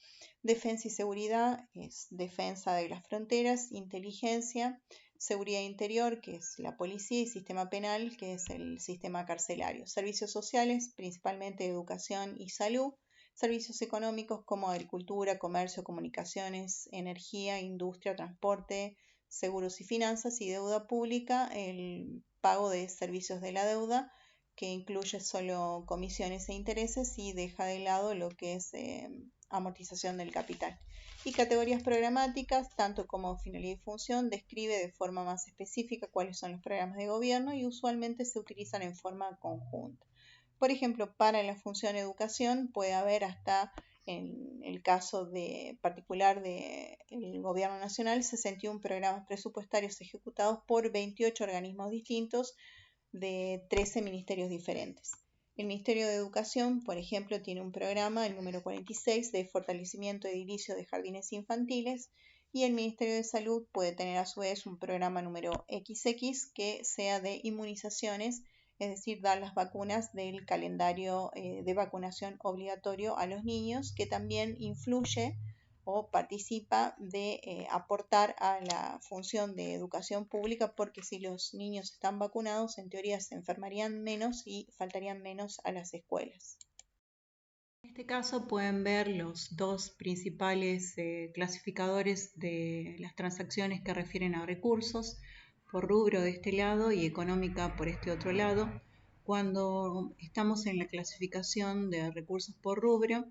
Defensa y seguridad es defensa de las fronteras, inteligencia, seguridad interior, que es la policía, y sistema penal, que es el sistema carcelario. Servicios sociales, principalmente educación y salud. Servicios económicos como agricultura, comercio, comunicaciones, energía, industria, transporte, seguros y finanzas. Y deuda pública, el pago de servicios de la deuda, que incluye solo comisiones e intereses y deja de lado lo que es amortización del capital. Y categorías programáticas, tanto como finalidad y función, describe de forma más específica cuáles son los programas de gobierno y usualmente se utilizan en forma conjunta. Por ejemplo, para la función educación puede haber hasta, en el caso particular del Gobierno Nacional, 61 programas presupuestarios ejecutados por 28 organismos distintos de 13 ministerios diferentes. El Ministerio de Educación, por ejemplo, tiene un programa, el número 46, de fortalecimiento edilicio de jardines infantiles, y el Ministerio de Salud puede tener a su vez un programa número XX que sea de inmunizaciones, es decir, dar las vacunas del calendario de vacunación obligatorio a los niños, que también influye o participa de aportar a la función de educación pública, porque si los niños están vacunados, en teoría se enfermarían menos y faltarían menos a las escuelas. En este caso pueden ver los dos principales clasificadores de las transacciones que refieren a recursos, por rubro de este lado y económica por este otro lado. Cuando estamos en la clasificación de recursos por rubro,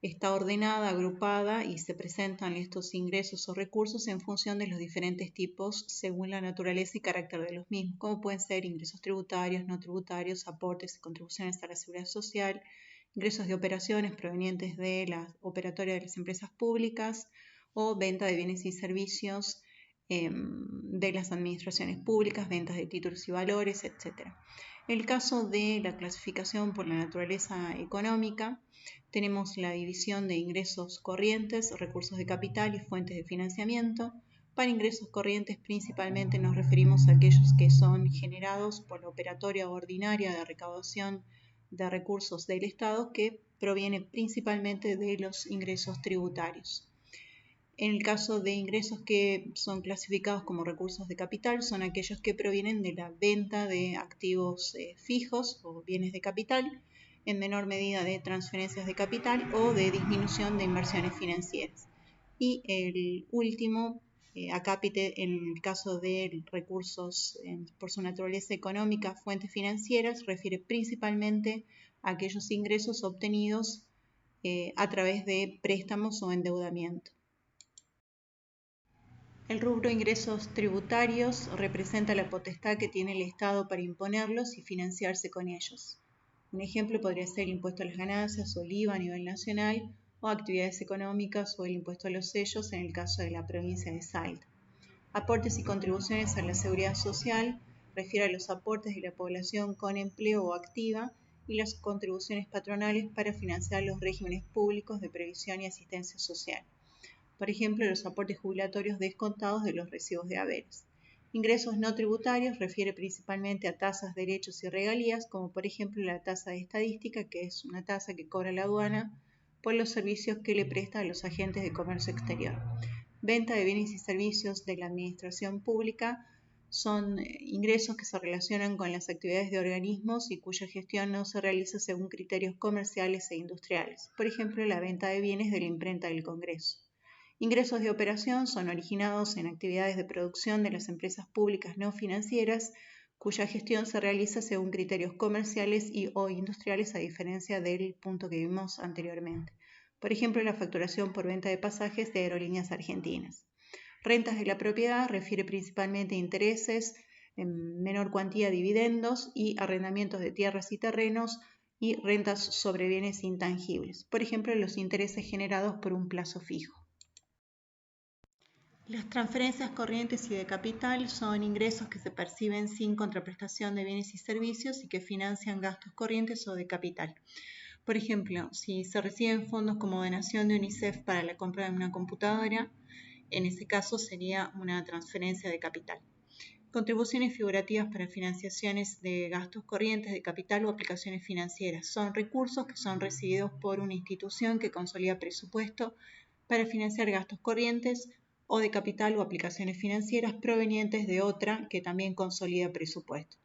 está ordenada, agrupada y se presentan estos ingresos o recursos en función de los diferentes tipos según la naturaleza y carácter de los mismos, como pueden ser ingresos tributarios, no tributarios, aportes y contribuciones a la seguridad social, ingresos de operaciones provenientes de la operatoria de las empresas públicas o venta de bienes y servicios de las administraciones públicas, ventas de títulos y valores, etc. En el caso de la clasificación por la naturaleza económica, tenemos la división de ingresos corrientes, recursos de capital y fuentes de financiamiento. Para ingresos corrientes principalmente nos referimos a aquellos que son generados por la operatoria ordinaria de recaudación de recursos del Estado, que proviene principalmente de los ingresos tributarios. En el caso de ingresos que son clasificados como recursos de capital, son aquellos que provienen de la venta de activos fijos o bienes de capital, en menor medida de transferencias de capital o de disminución de inversiones financieras. Y el último, acápite, en el caso de recursos por su naturaleza económica, fuentes financieras, refiere principalmente a aquellos ingresos obtenidos a través de préstamos o endeudamiento. El rubro ingresos tributarios representa la potestad que tiene el Estado para imponerlos y financiarse con ellos. Un ejemplo podría ser el impuesto a las ganancias o el IVA a nivel nacional, o actividades económicas o el impuesto a los sellos en el caso de la provincia de Salta. Aportes y contribuciones a la seguridad social refiere a los aportes de la población con empleo o activa y las contribuciones patronales para financiar los regímenes públicos de previsión y asistencia social. Por ejemplo, los aportes jubilatorios descontados de los recibos de haberes. Ingresos no tributarios refiere principalmente a tasas, derechos y regalías, como por ejemplo la tasa de estadística, que es una tasa que cobra la aduana por los servicios que le presta a los agentes de comercio exterior. Venta de bienes y servicios de la administración pública son ingresos que se relacionan con las actividades de organismos y cuya gestión no se realiza según criterios comerciales e industriales. Por ejemplo, la venta de bienes de la imprenta del Congreso. Ingresos de operación son originados en actividades de producción de las empresas públicas no financieras, cuya gestión se realiza según criterios comerciales o industriales, a diferencia del punto que vimos anteriormente. Por ejemplo, la facturación por venta de pasajes de aerolíneas argentinas. Rentas de la propiedad refiere principalmente a intereses, en menor cuantía dividendos y arrendamientos de tierras y terrenos, y rentas sobre bienes intangibles. Por ejemplo, los intereses generados por un plazo fijo. Las transferencias corrientes y de capital son ingresos que se perciben sin contraprestación de bienes y servicios y que financian gastos corrientes o de capital. Por ejemplo, si se reciben fondos como donación de UNICEF para la compra de una computadora, en ese caso sería una transferencia de capital. Contribuciones figurativas para financiaciones de gastos corrientes de capital o aplicaciones financieras son recursos que son recibidos por una institución que consolida presupuesto para financiar gastos corrientes o de capital o aplicaciones financieras provenientes de otra que también consolida presupuesto.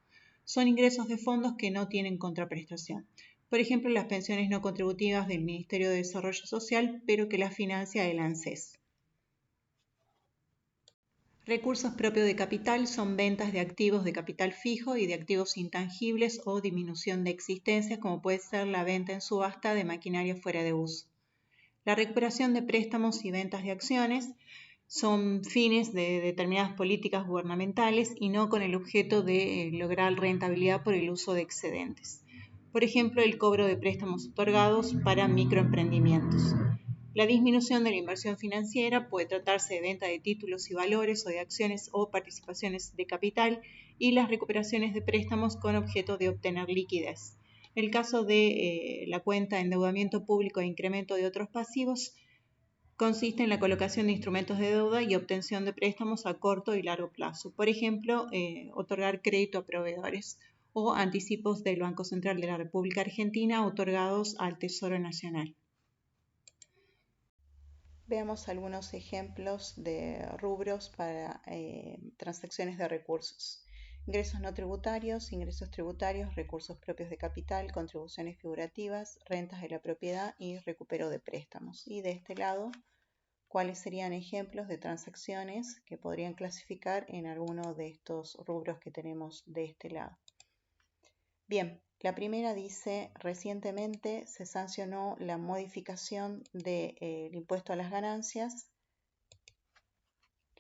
Son ingresos de fondos que no tienen contraprestación. Por ejemplo, las pensiones no contributivas del Ministerio de Desarrollo Social, pero que las financia el ANSES. Recursos propios de capital son ventas de activos de capital fijo y de activos intangibles o disminución de existencias, como puede ser la venta en subasta de maquinaria fuera de uso. La recuperación de préstamos y ventas de acciones son fines de determinadas políticas gubernamentales y no con el objeto de lograr rentabilidad por el uso de excedentes. Por ejemplo, el cobro de préstamos otorgados para microemprendimientos. La disminución de la inversión financiera puede tratarse de venta de títulos y valores o de acciones o participaciones de capital y las recuperaciones de préstamos con objeto de obtener liquidez. El caso de la cuenta de endeudamiento público e incremento de otros pasivos consiste en la colocación de instrumentos de deuda y obtención de préstamos a corto y largo plazo. Por ejemplo, otorgar crédito a proveedores o anticipos del Banco Central de la República Argentina otorgados al Tesoro Nacional. Veamos algunos ejemplos de rubros para transacciones de recursos. Ingresos no tributarios, ingresos tributarios, recursos propios de capital, contribuciones figurativas, rentas de la propiedad y recupero de préstamos. Y de este lado, ¿cuáles serían ejemplos de transacciones que podrían clasificar en alguno de estos rubros que tenemos de este lado? Bien, la primera dice, recientemente se sancionó la modificación del impuesto a las ganancias,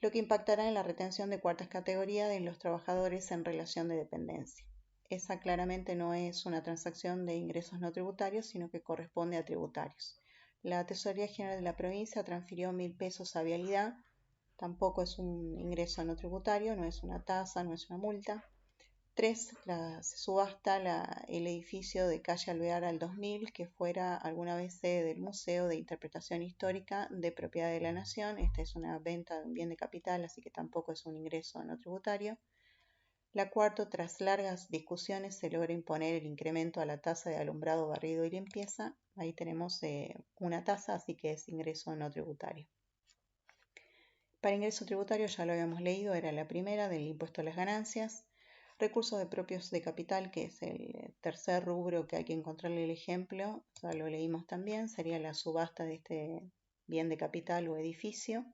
lo que impactará en la retención de cuartas categorías de los trabajadores en relación de dependencia. Esa claramente no es una transacción de ingresos no tributarios, sino que corresponde a tributarios. La Tesorería General de la provincia transfirió 1.000 pesos a Vialidad, tampoco es un ingreso no tributario, no es una tasa, no es una multa. 3. Se subasta el edificio de calle Alvear al 2000, que fuera alguna vez sede del Museo de Interpretación Histórica de Propiedad de la Nación. Esta es una venta de un bien de capital, así que tampoco es un ingreso no tributario. La 4. Tras largas discusiones se logra imponer el incremento a la tasa de alumbrado, barrido y limpieza. Ahí tenemos una tasa, así que es ingreso no tributario. Para ingreso tributario ya lo habíamos leído, era la primera, del impuesto a las ganancias. Recursos de propios de capital, que es el tercer rubro que hay que encontrarle el ejemplo, ya lo leímos también, sería la subasta de este bien de capital o edificio.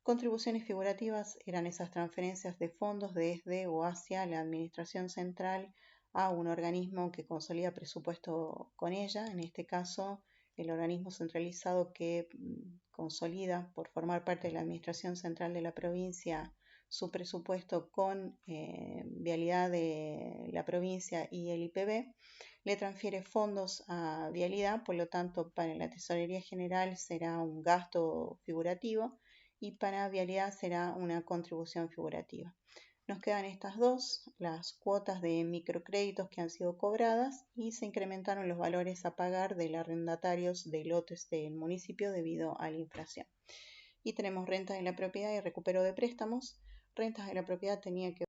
Contribuciones figurativas eran esas transferencias de fondos desde o hacia la administración central a un organismo que consolida presupuesto con ella, en este caso el organismo centralizado que consolida por formar parte de la administración central de la provincia su presupuesto con Vialidad de la provincia y el IPB, le transfiere fondos a Vialidad, por lo tanto para la Tesorería General será un gasto figurativo y para Vialidad será una contribución figurativa. Nos quedan estas dos, las cuotas de microcréditos que han sido cobradas y se incrementaron los valores a pagar de los arrendatarios de lotes del municipio debido a la inflación. Y tenemos rentas de la propiedad y recupero de préstamos. Rentas de la propiedad tenía que...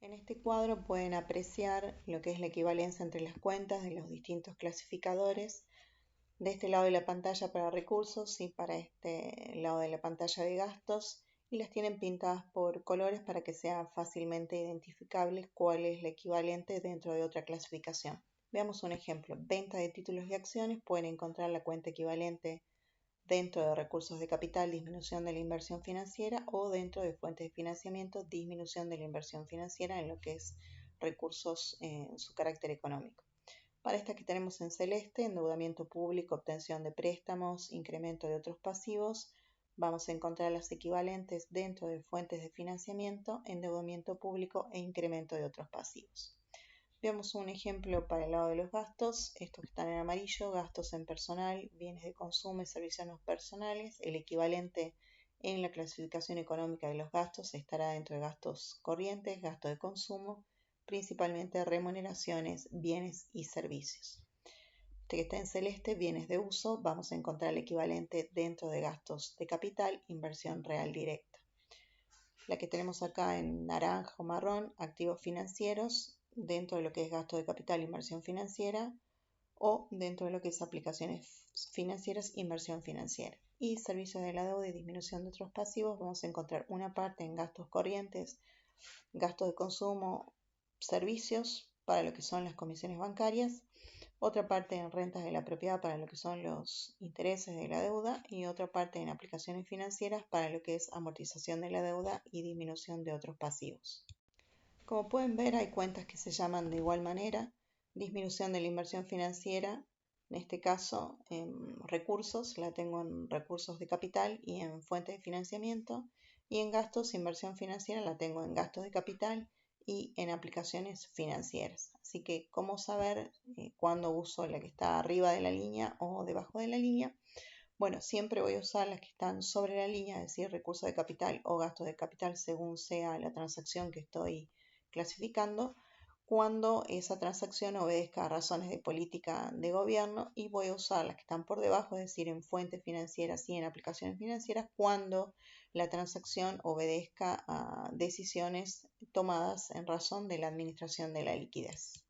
En este cuadro pueden apreciar lo que es la equivalencia entre las cuentas de los distintos clasificadores. De este lado de la pantalla para recursos y para este lado de la pantalla de gastos, y las tienen pintadas por colores para que sea fácilmente identificable cuál es la equivalente dentro de otra clasificación. Veamos un ejemplo. Venta de títulos y acciones, pueden encontrar la cuenta equivalente dentro de recursos de capital, disminución de la inversión financiera, o dentro de fuentes de financiamiento, disminución de la inversión financiera en lo que es recursos en su carácter económico. Para esta que tenemos en celeste, endeudamiento público, obtención de préstamos, incremento de otros pasivos, vamos a encontrar las equivalentes dentro de fuentes de financiamiento, endeudamiento público e incremento de otros pasivos. Veamos un ejemplo para el lado de los gastos, estos que están en amarillo, gastos en personal, bienes de consumo y servicios no personales. El equivalente en la clasificación económica de los gastos estará dentro de gastos corrientes, gasto de consumo, principalmente remuneraciones, bienes y servicios. Este que está en celeste, bienes de uso, vamos a encontrar el equivalente dentro de gastos de capital, inversión real directa. La que tenemos acá en naranja o marrón, activos financieros, dentro de lo que es gasto de capital, inversión financiera, o dentro de lo que es aplicaciones financieras, inversión financiera. Y servicios de la deuda y disminución de otros pasivos, vamos a encontrar una parte en gastos corrientes, gastos de consumo, servicios para lo que son las comisiones bancarias, otra parte en rentas de la propiedad para lo que son los intereses de la deuda y otra parte en aplicaciones financieras para lo que es amortización de la deuda y disminución de otros pasivos. Como pueden ver, hay cuentas que se llaman de igual manera: disminución de la inversión financiera, En este caso, en recursos, la tengo en recursos de capital y en fuentes de financiamiento. Y en gastos, inversión financiera, la tengo en gastos de capital y en aplicaciones financieras. Así que, ¿cómo saber cuándo uso la que está arriba de la línea o debajo de la línea? Bueno, siempre voy a usar las que están sobre la línea, es decir, recursos de capital o gastos de capital según sea la transacción que estoy clasificando, cuando esa transacción obedezca a razones de política de gobierno, y voy a usar las que están por debajo, es decir, en fuentes financieras y en aplicaciones financieras, cuando la transacción obedezca a decisiones tomadas en razón de la administración de la liquidez.